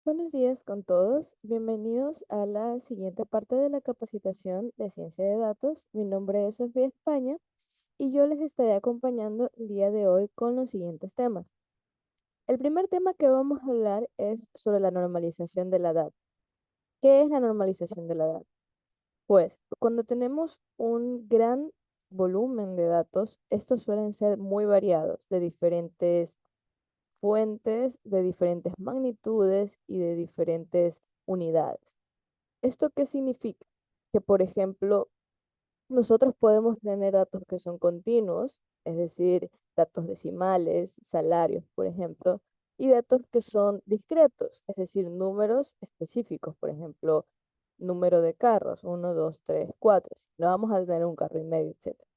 Buenos días con todos. Bienvenidos a la siguiente parte de la capacitación de ciencia de datos. Mi nombre es Sofía España y yo les estaré acompañando el día de hoy con los siguientes temas. El primer tema que vamos a hablar es sobre la normalización de la data. ¿Qué es la normalización de la data? Pues cuando tenemos un gran volumen de datos, estos suelen ser muy variados, de diferentes fuentes, de diferentes magnitudes y de diferentes unidades. ¿Esto qué significa? Que, por ejemplo, nosotros podemos tener datos que son continuos, es decir, datos decimales, salarios, por ejemplo, y datos que son discretos, es decir, números específicos, por ejemplo, número de carros, uno, 2, 3, 4. No vamos a tener un carro y medio, etcétera.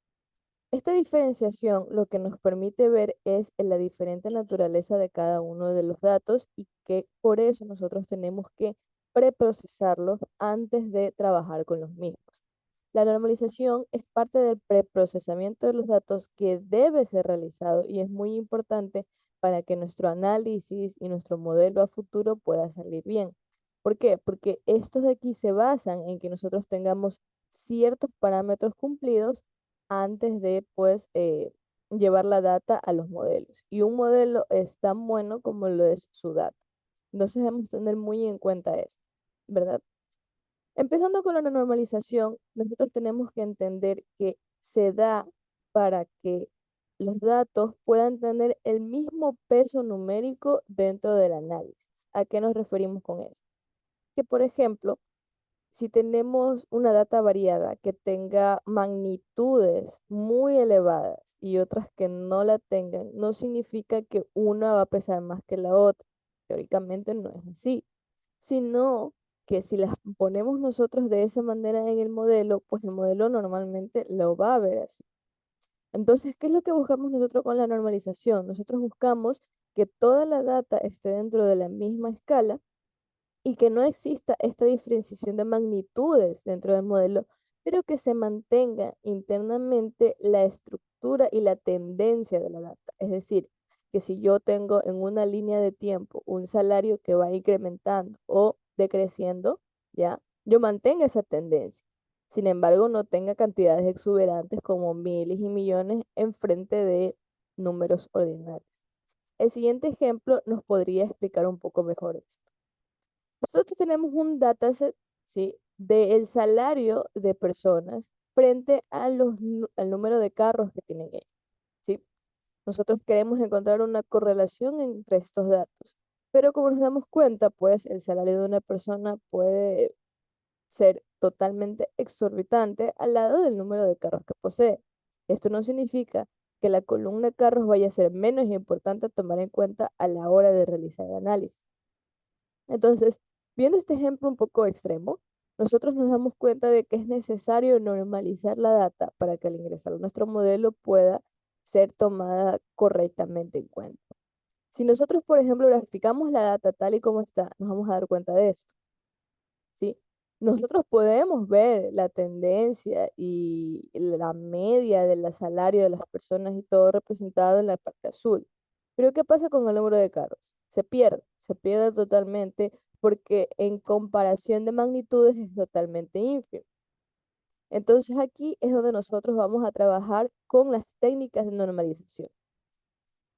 Esta diferenciación lo que nos permite ver es la diferente naturaleza de cada uno de los datos y que por eso nosotros tenemos que preprocesarlos antes de trabajar con los mismos. La normalización es parte del preprocesamiento de los datos que debe ser realizado y es muy importante para que nuestro análisis y nuestro modelo a futuro pueda salir bien. ¿Por qué? Porque estos de aquí se basan en que nosotros tengamos ciertos parámetros cumplidos antes de pues llevar la data a los modelos. Y un modelo es tan bueno como lo es su data. Entonces debemos tener muy en cuenta esto, ¿verdad? Empezando con la normalización, nosotros tenemos que entender que se da para que los datos puedan tener el mismo peso numérico dentro del análisis. ¿A qué nos referimos con esto? Que, por ejemplo, si tenemos una data variada que tenga magnitudes muy elevadas y otras que no la tengan, no significa que una va a pesar más que la otra. Teóricamente no es así, sino que si las ponemos nosotros de esa manera en el modelo, pues el modelo normalmente lo va a ver así. Entonces, ¿qué es lo que buscamos nosotros con la normalización? Nosotros buscamos que toda la data esté dentro de la misma escala y que no exista esta diferenciación de magnitudes dentro del modelo, pero que se mantenga internamente la estructura y la tendencia de la data. Es decir, que si yo tengo en una línea de tiempo un salario que va incrementando o decreciendo, ¿ya? Yo mantenga esa tendencia. Sin embargo, no tenga cantidades exuberantes como miles y millones en frente de números ordinales. El siguiente ejemplo nos podría explicar un poco mejor esto. Nosotros tenemos un dataset, ¿sí? Del salario de personas frente a al número de carros que tienen ellos, ¿sí? Nosotros queremos encontrar una correlación entre estos datos, pero como nos damos cuenta, pues el salario de una persona puede ser totalmente exorbitante al lado del número de carros que posee. Esto no significa que la columna de carros vaya a ser menos importante a tomar en cuenta a la hora de realizar el análisis. Entonces, viendo este ejemplo un poco extremo, nosotros nos damos cuenta de que es necesario normalizar la data para que al ingresar a nuestro modelo pueda ser tomada correctamente en cuenta. Si nosotros, por ejemplo, graficamos la data tal y como está, nos vamos a dar cuenta de esto, ¿sí? Nosotros podemos ver la tendencia y la media del salario de las personas y todo representado en la parte azul. Pero ¿qué pasa con el número de carros? Se pierde totalmente porque en comparación de magnitudes es totalmente ínfimo. Entonces aquí es donde nosotros vamos a trabajar con las técnicas de normalización.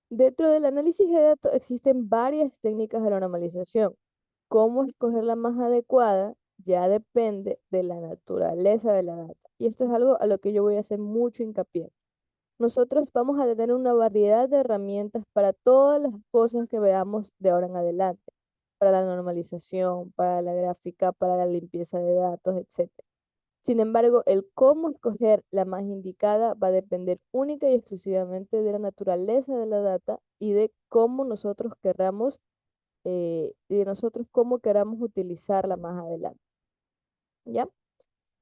Dentro del análisis de datos existen varias técnicas de la normalización. Cómo escoger la más adecuada ya depende de la naturaleza de la data. Y esto es algo a lo que yo voy a hacer mucho hincapié. Nosotros vamos a tener una variedad de herramientas para todas las cosas que veamos de ahora en adelante, para la normalización, para la gráfica, para la limpieza de datos, etc. Sin embargo, el cómo escoger la más indicada va a depender única y exclusivamente de la naturaleza de la data y de cómo nosotros querramos y de nosotros cómo queramos utilizarla más adelante. ¿Ya?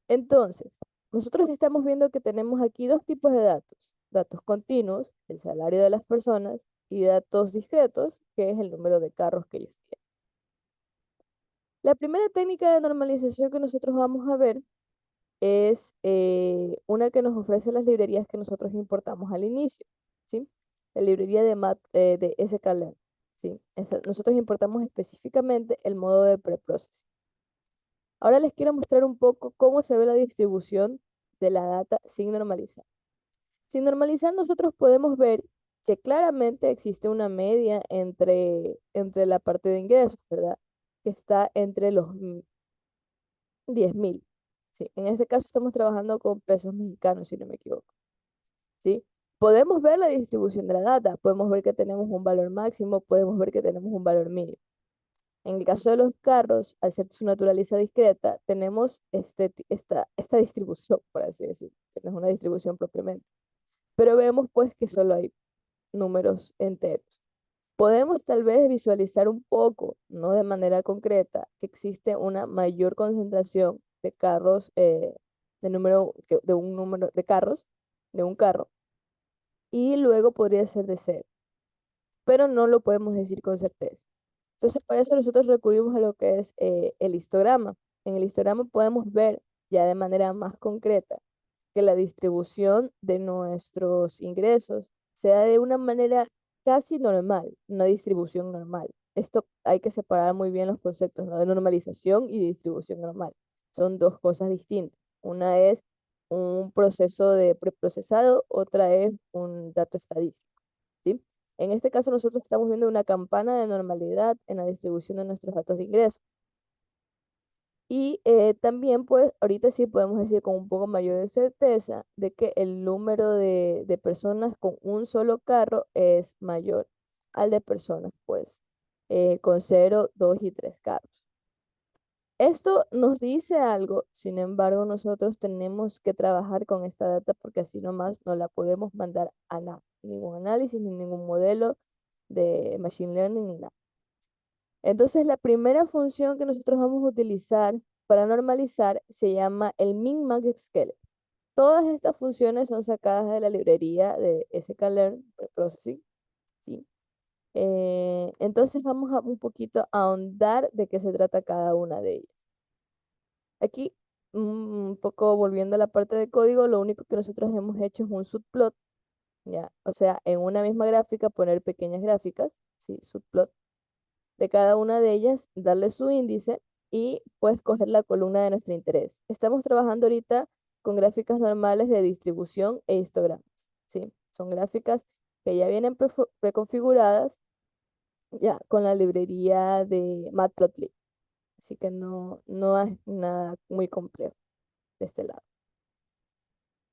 Entonces, nosotros estamos viendo que tenemos aquí dos tipos de datos. Datos continuos, el salario de las personas, y datos discretos, que es el número de carros que ellos tienen. La primera técnica de normalización que nosotros vamos a ver es una que nos ofrece las librerías que nosotros importamos al inicio, ¿sí? La librería de sklearn. ¿sí? Nosotros importamos específicamente el modo de preprocessing. Ahora les quiero mostrar un poco cómo se ve la distribución de la data sin normalizar. Sin normalizar, nosotros podemos ver que claramente existe una media entre la parte de ingresos, ¿verdad? Que está entre los 10.000. ¿Sí? En este caso estamos trabajando con pesos mexicanos, si no me equivoco. ¿Sí? Podemos ver la distribución de la data, podemos ver que tenemos un valor máximo, podemos ver que tenemos un valor mínimo. En el caso de los carros, al ser su naturaleza discreta, tenemos esta distribución, por así decirlo, que no es una distribución propiamente. Pero vemos pues que solo hay números enteros. Podemos tal vez visualizar un poco, no de manera concreta, que existe una mayor concentración de carros, de un número de carros, de un carro, y luego podría ser de cero, pero no lo podemos decir con certeza. Entonces, para eso nosotros recurrimos a lo que es el histograma. En el histograma podemos ver ya de manera más concreta que la distribución de nuestros ingresos sea de una manera casi normal, una distribución normal. Esto hay que separar muy bien los conceptos, ¿no? De normalización y distribución normal. Son dos cosas distintas. Una es un proceso de preprocesado, otra es un dato estadístico, ¿sí? En este caso nosotros estamos viendo una campana de normalidad en la distribución de nuestros datos de ingresos. Y también, pues, ahorita sí podemos decir con un poco mayor de certeza de que el número de personas con un solo carro es mayor al de personas, pues, con cero, dos y tres carros. Esto nos dice algo, sin embargo, nosotros tenemos que trabajar con esta data porque así nomás no la podemos mandar a nada, ningún análisis, ni ningún modelo de machine learning, ni nada. Entonces, la primera función que nosotros vamos a utilizar para normalizar se llama el min-max scaler. Todas estas funciones son sacadas de la librería de sklearn Preprocessing, ¿sí? Entonces, vamos a un poquito a ahondar de qué se trata cada una de ellas. Aquí, un poco volviendo a la parte de código, lo único que nosotros hemos hecho es un subplot, ¿ya? O sea, en una misma gráfica poner pequeñas gráficas, ¿sí? Subplot de cada una de ellas, darle su índice y pues coger la columna de nuestro interés. Estamos trabajando ahorita con gráficas normales de distribución e histogramas, ¿sí? Son gráficas que ya vienen preconfiguradas ya con la librería de Matplotlib, así que no es nada muy complejo de este lado.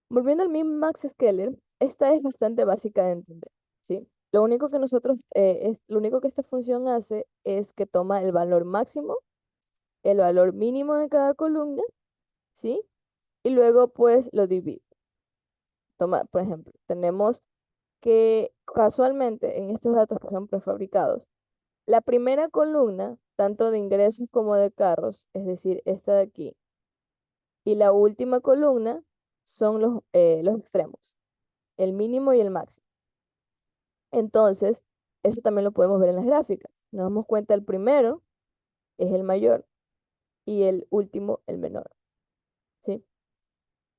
Volviendo al min-max scaler, esta es bastante básica de entender, ¿sí? Lo único que esta función hace es que toma el valor máximo, el valor mínimo de cada columna, ¿sí? Y luego pues lo divide. Toma, por ejemplo, tenemos que casualmente en estos datos que son prefabricados, la primera columna, tanto de ingresos como de carros, es decir, esta de aquí, y la última columna son los extremos, el mínimo y el máximo. Entonces, eso también lo podemos ver en las gráficas. Nos damos cuenta el primero es el mayor y el último el menor, ¿sí?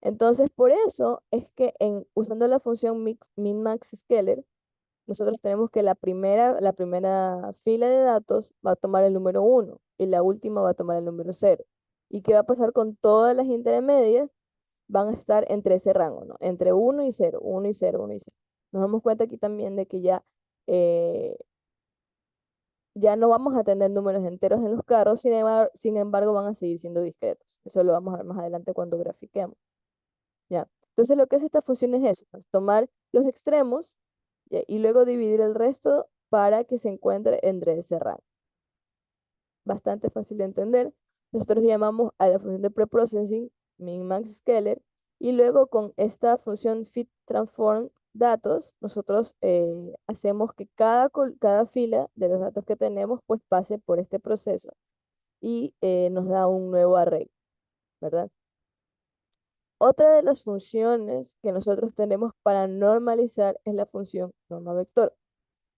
Entonces, por eso es que usando la función min-max scaler, nosotros tenemos que la primera fila de datos va a tomar el número 1 y la última va a tomar el número 0. ¿Y qué va a pasar con todas las intermedias? Van a estar entre ese rango, ¿no? Entre 1 y 0, 1 y 0, 1 y 0. Nos damos cuenta aquí también de que eh, ya no vamos a tener números enteros en los carros, sin embargo van a seguir siendo discretos. Eso lo vamos a ver más adelante cuando grafiquemos. ¿Ya? Entonces lo que hace esta función es eso, pues, tomar los extremos, ¿ya? Y luego dividir el resto para que se encuentre entre ese rango. Bastante fácil de entender. Nosotros llamamos a la función de preprocessing min-max scaler y luego con esta función fit transform datos, nosotros hacemos que cada fila de los datos que tenemos pues pase por este proceso y nos da un nuevo arreglo, ¿verdad? Otra de las funciones que nosotros tenemos para normalizar es la función norma vector.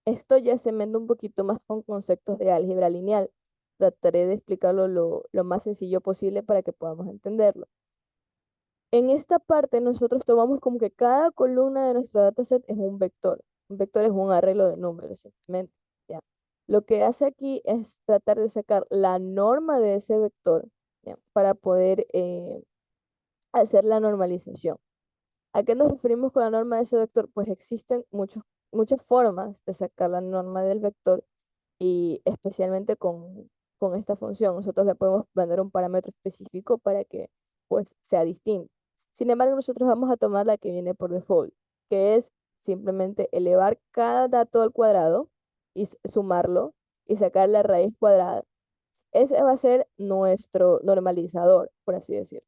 Esto ya se mete un poquito más con conceptos de álgebra lineal. Trataré de explicarlo lo más sencillo posible para que podamos entenderlo. En esta parte nosotros tomamos como que cada columna de nuestro dataset es un vector. Un vector es un arreglo de números, simplemente, ¿ya? Lo que hace aquí es tratar de sacar la norma de ese vector, ¿ya? Para poder hacer la normalización. ¿A qué nos referimos con la norma de ese vector? Pues existen muchas formas de sacar la norma del vector y especialmente con esta función. Nosotros le podemos mandar un parámetro específico para que pues sea distinto. Sin embargo, nosotros vamos a tomar la que viene por default, que es simplemente elevar cada dato al cuadrado y sumarlo y sacar la raíz cuadrada. Ese va a ser nuestro normalizador, por así decirlo.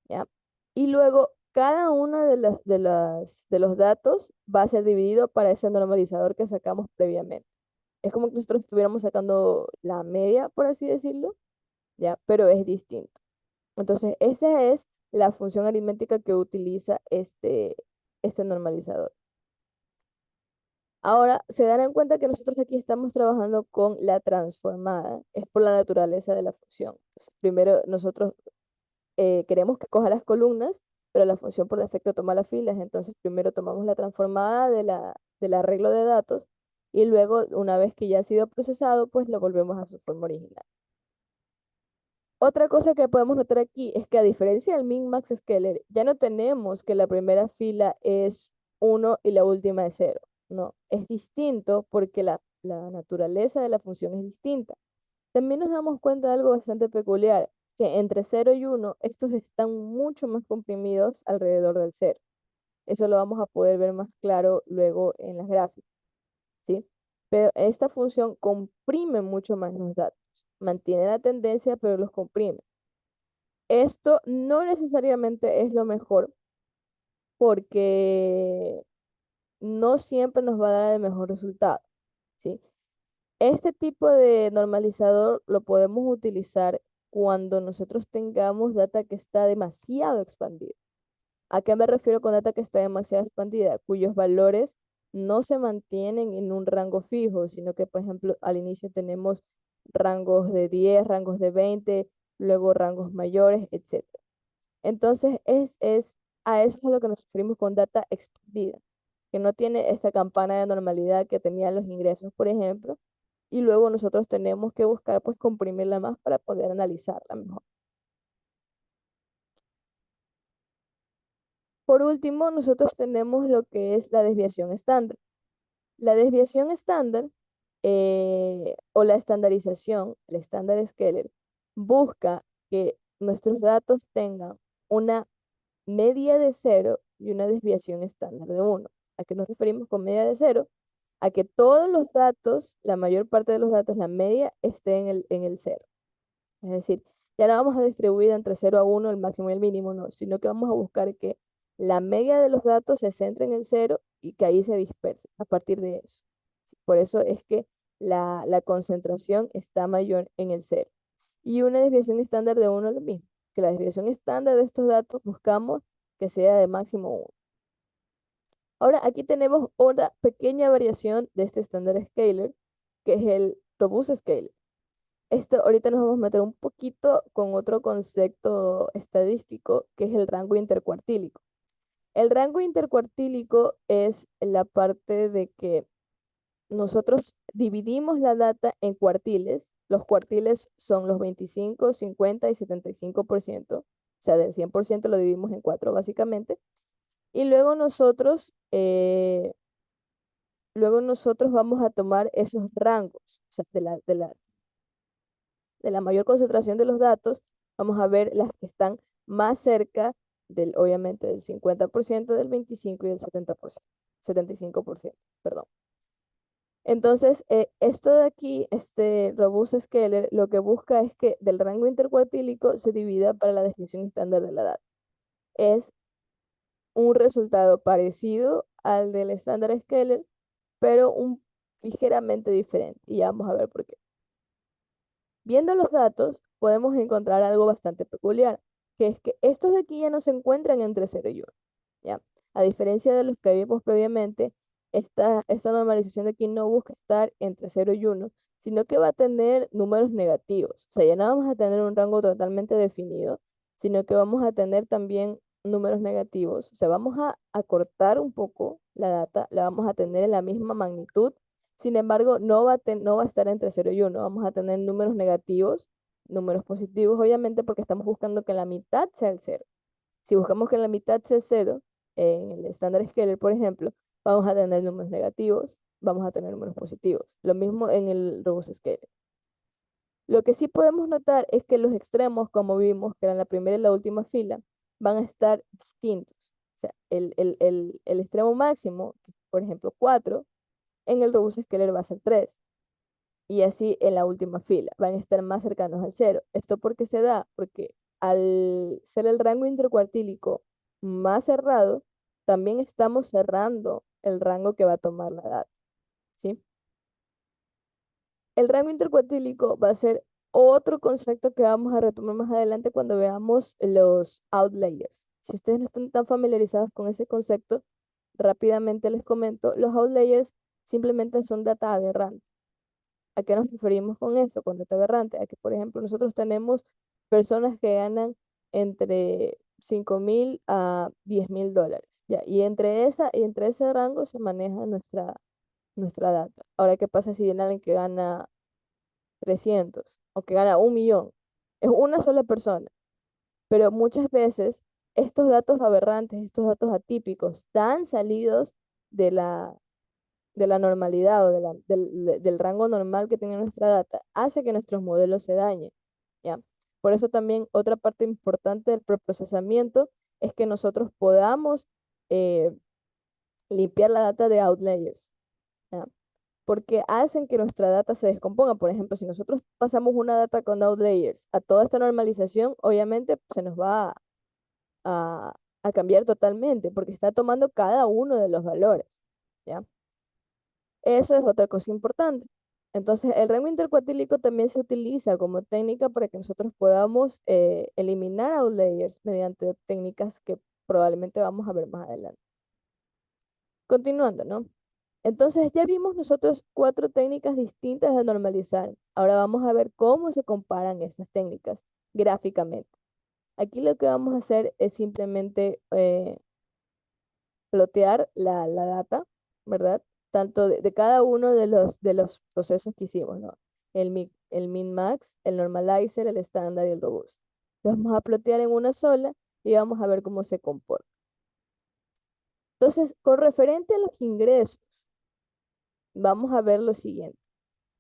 ¿Ya? Y luego cada uno de los datos va a ser dividido para ese normalizador que sacamos previamente. Es como que nosotros estuviéramos sacando la media, por así decirlo, ¿ya? Pero es distinto. Entonces, esa es la función aritmética que utiliza este normalizador. Ahora, se darán cuenta que nosotros aquí estamos trabajando con la transformada. Es por la naturaleza de la función. Entonces, primero, nosotros queremos que coja las columnas, pero la función por defecto toma las filas. Entonces, primero tomamos la transformada del arreglo de datos y luego, una vez que ya ha sido procesado, pues lo volvemos a su forma original. Otra cosa que podemos notar aquí es que a diferencia del min-max scaler, ya no tenemos que la primera fila es 1 y la última es 0. No, es distinto porque la naturaleza de la función es distinta. También nos damos cuenta de algo bastante peculiar, que entre 0 y 1, estos están mucho más comprimidos alrededor del 0. Eso lo vamos a poder ver más claro luego en las gráficas, ¿sí? Pero esta función comprime mucho más los datos. Mantiene la tendencia, pero los comprime. Esto no necesariamente es lo mejor porque no siempre nos va a dar el mejor resultado, ¿sí? Este tipo de normalizador lo podemos utilizar cuando nosotros tengamos data que está demasiado expandida. ¿A qué me refiero con data que está demasiado expandida? Cuyos valores no se mantienen en un rango fijo, sino que, por ejemplo, al inicio tenemos rangos de 10, rangos de 20, luego rangos mayores, etcétera. Entonces, a eso es a lo que nos referimos con data expandida, que no tiene esta campana de normalidad que tenían los ingresos, por ejemplo, y luego nosotros tenemos que buscar, pues, comprimirla más para poder analizarla mejor. Por último, nosotros tenemos lo que es la desviación estándar. La desviación estándar o la estandarización, el estándar scaler, busca que nuestros datos tengan una media de 0 y una desviación estándar de 1. ¿A qué nos referimos con media de 0? A que todos los datos, la mayor parte de los datos, la media esté en el 0. Es decir, ya no vamos a distribuir entre 0 a 1 el máximo y el mínimo, no, sino que vamos a buscar que la media de los datos se centre en el 0 y que ahí se disperse a partir de eso. Por eso es que la concentración está mayor en el 0. Y una desviación estándar de 1 es lo mismo, que la desviación estándar de estos datos buscamos que sea de máximo 1. Ahora, aquí tenemos una pequeña variación de este estándar scaler, que es el robust scaler. Esto ahorita nos vamos a meter un poquito con otro concepto estadístico, que es el rango intercuartílico. El rango intercuartílico es la parte de que nosotros dividimos la data en cuartiles. Los cuartiles son los 25, 50 y 75%. O sea, del 100% lo dividimos en 4 básicamente. Y luego nosotros vamos a tomar esos rangos, o sea, de la mayor concentración de los datos, vamos a ver las que están más cerca obviamente, del 50%, del 25% y del 70%, 75%, perdón. Entonces, esto de aquí, este robust scaler, lo que busca es que del rango intercuartílico se divida para la desviación estándar de la data. Es un resultado parecido al del estándar scaler, pero ligeramente diferente. Y ya vamos a ver por qué. Viendo los datos, podemos encontrar algo bastante peculiar, que es que estos de aquí ya no se encuentran entre 0 y 1, ¿ya? A diferencia de los que vimos previamente, esta normalización de aquí no busca estar entre 0 y 1, sino que va a tener números negativos. O sea, ya no vamos a tener un rango totalmente definido, sino que vamos a tener también números negativos. O sea, vamos a acortar un poco la data, la vamos a tener en la misma magnitud, Sin embargo, no va a estar entre 0 y 1. Vamos a tener números negativos, números positivos, obviamente, porque estamos buscando que la mitad sea el 0. Si buscamos que la mitad sea 0, en el estándar Scalar, por ejemplo, vamos a tener números negativos, vamos a tener números positivos. Lo mismo en el robust Scalar. Lo que sí podemos notar es que los extremos, como vimos, que eran la primera y la última fila, van a estar distintos. O sea, el extremo máximo, por ejemplo, 4, en el robust Scalar va a ser 3. Y así en la última fila, van a estar más cercanos al 0. ¿Esto por qué se da? Porque al ser el rango intercuartílico más cerrado, también estamos cerrando el rango que va a tomar la data, ¿sí? El rango intercuartílico va a ser otro concepto que vamos a retomar más adelante cuando veamos los outliers. Si ustedes no están tan familiarizados con ese concepto, rápidamente les comento, los outliers simplemente son data aberrante. ¿A qué nos referimos con eso, con data aberrante? A que, por ejemplo, nosotros tenemos personas que ganan entre 5.000 a 10.000 dólares, ¿ya? Y entre ese rango se maneja nuestra data. Ahora, ¿qué pasa si viene alguien que gana 300 o que gana 1 millón? Es una sola persona, pero muchas veces estos datos aberrantes, estos datos atípicos, tan salidos de la normalidad o del rango normal que tiene nuestra data, hace que nuestros modelos se dañen, ¿ya? Por eso también otra parte importante del preprocesamiento es que nosotros podamos eh, limpiar la data de outliers, ¿ya? Porque hacen que nuestra data se descomponga. Por ejemplo, si nosotros pasamos una data con outliers a toda esta normalización, obviamente se nos va a, a cambiar totalmente, porque está tomando cada uno de los valores, ¿ya? Eso es otra cosa importante. Entonces, el rango intercuartílico también se utiliza como técnica para que nosotros podamos eliminar outliers mediante técnicas que probablemente vamos a ver más adelante. Continuando, ¿no? Entonces, ya vimos nosotros 4 técnicas distintas de normalizar. Ahora vamos a ver cómo se comparan estas técnicas gráficamente. Aquí lo que vamos a hacer es simplemente plotear la data, ¿verdad? Tanto de cada uno de los procesos que hicimos, ¿no? El min-max, el normalizer, el estándar y el robust. Los vamos a plotear en una sola y vamos a ver cómo se comporta. Entonces, con referente a los ingresos, vamos a ver lo siguiente.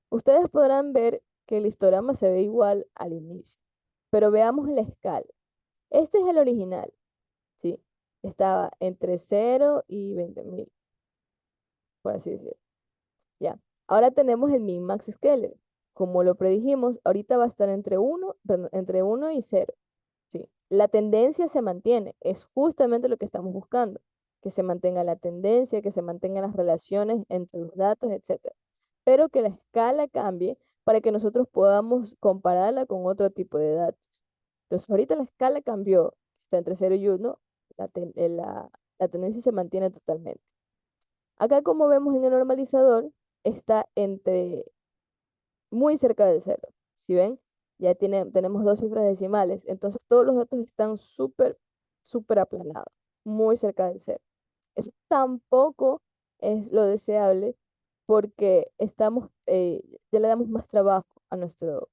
Ustedes podrán ver que el histograma se ve igual al inicio, pero veamos la escala. Este es el original, ¿sí? Estaba entre 0 y 20.000, por así decirlo. Ya. Ahora tenemos el min-max scaler. Como lo predijimos, ahorita va a estar entre uno y 0. ¿Sí? La tendencia se mantiene. Es justamente lo que estamos buscando. Que se mantenga la tendencia, que se mantengan las relaciones entre los datos, etcétera. Pero que la escala cambie para que nosotros podamos compararla con otro tipo de datos. Entonces, ahorita la escala cambió. Está entre 0 y 1. La tendencia se mantiene totalmente. Acá, como vemos en el normalizador, está muy cerca del 0. Si ven, ya tenemos 2 cifras decimales. Entonces, todos los datos están súper, súper aplanados, muy cerca del 0. Eso tampoco es lo deseable porque ya le damos más trabajo a nuestro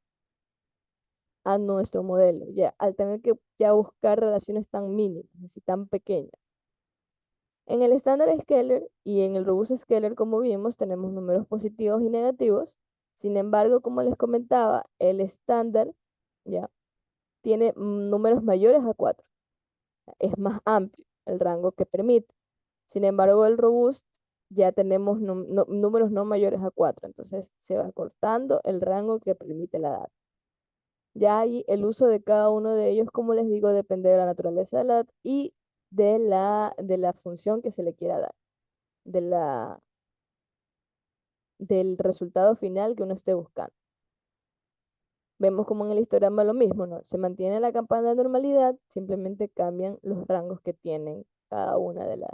modelo, ya, al tener que ya buscar relaciones tan mínimas, así tan pequeñas. En el estándar Scalar y en el robust Scalar, como vimos, tenemos números positivos y negativos. Sin embargo, como les comentaba, el estándar ya tiene números mayores a 4. Es más amplio el rango que permite. Sin embargo, el robust ya tenemos números no mayores a 4. Entonces se va cortando el rango que permite la data. Ya ahí el uso de cada uno de ellos, como les digo, depende de la naturaleza de la data y de la función que se le quiera dar, de la, del resultado final que uno esté buscando. Vemos como en el histograma lo mismo, ¿no? Se mantiene la campana de normalidad, simplemente cambian los rangos que tienen cada una de las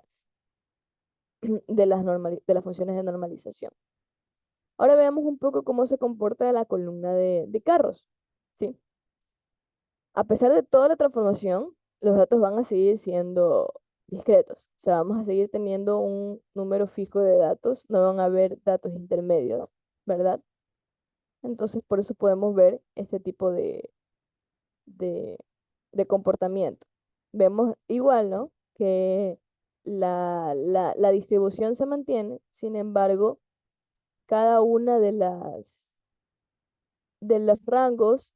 funciones de normalización. Ahora veamos un poco cómo se comporta la columna de carros, ¿sí? A pesar de toda la transformación, los datos van a seguir siendo discretos. O sea, vamos a seguir teniendo un número fijo de datos, no van a haber datos intermedios, ¿verdad? Entonces, por eso podemos ver este tipo de, de comportamiento. Vemos igual, ¿no? Que la distribución se mantiene, sin embargo, cada una de los rangos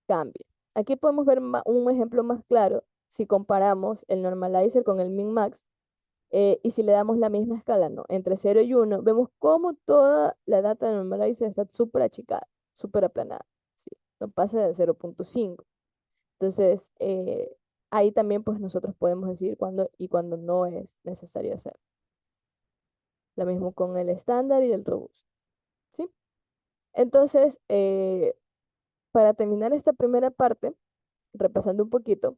cambia. Aquí podemos ver un ejemplo más claro si comparamos el normalizer con el min-max y si le damos la misma escala, ¿no? Entre 0 y 1, vemos cómo toda la data de normalizer está súper achicada, súper aplanada, ¿sí? No pasa de 0,5. Entonces, ahí también pues nosotros podemos decir cuándo y cuándo no es necesario hacer. Lo mismo con el estándar y el robusto, ¿sí? Entonces, para terminar esta primera parte, repasando un poquito,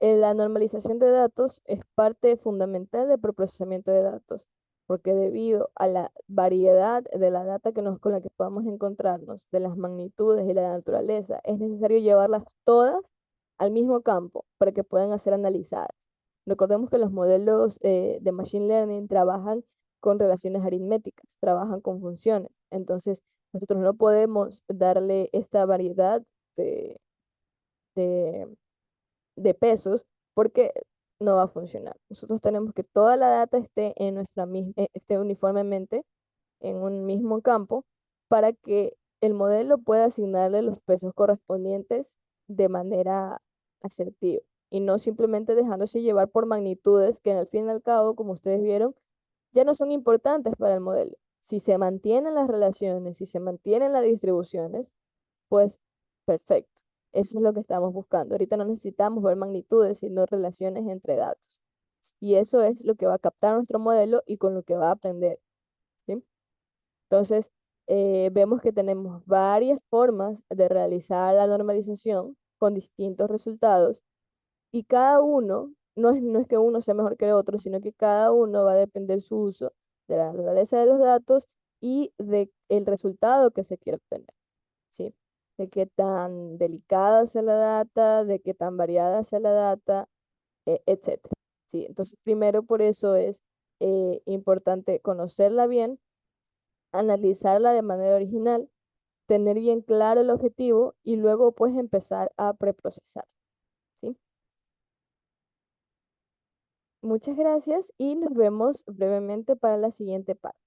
la normalización de datos es parte fundamental del preprocesamiento de datos, porque debido a la variedad de la data con la que podamos encontrarnos, de las magnitudes y la naturaleza, es necesario llevarlas todas al mismo campo para que puedan ser analizadas. Recordemos que los modelos de Machine Learning trabajan con relaciones aritméticas, trabajan con funciones. Entonces, nosotros no podemos darle esta variedad de, de de pesos porque no va a funcionar. Nosotros tenemos que toda la data esté en esté uniformemente en un mismo campo para que el modelo pueda asignarle los pesos correspondientes de manera asertiva y no simplemente dejándose llevar por magnitudes que al fin y al cabo, como ustedes vieron, ya no son importantes para el modelo. Si se mantienen las relaciones, si se mantienen las distribuciones, pues perfecto. Eso es lo que estamos buscando. Ahorita no necesitamos ver magnitudes, sino relaciones entre datos. Y eso es lo que va a captar nuestro modelo y con lo que va a aprender, ¿sí? Entonces, vemos que tenemos varias formas de realizar la normalización con distintos resultados y cada uno, no es que uno sea mejor que el otro, sino que cada uno va a depender su uso de la naturaleza de los datos y del resultado que se quiere obtener. ¿Sí? De qué tan delicada sea la data, de qué tan variada sea la data, etcétera. ¿Sí? Entonces, primero por eso es importante conocerla bien, analizarla de manera original, tener bien claro el objetivo y luego pues empezar a preprocesar. ¿Sí? Muchas gracias y nos vemos brevemente para la siguiente parte.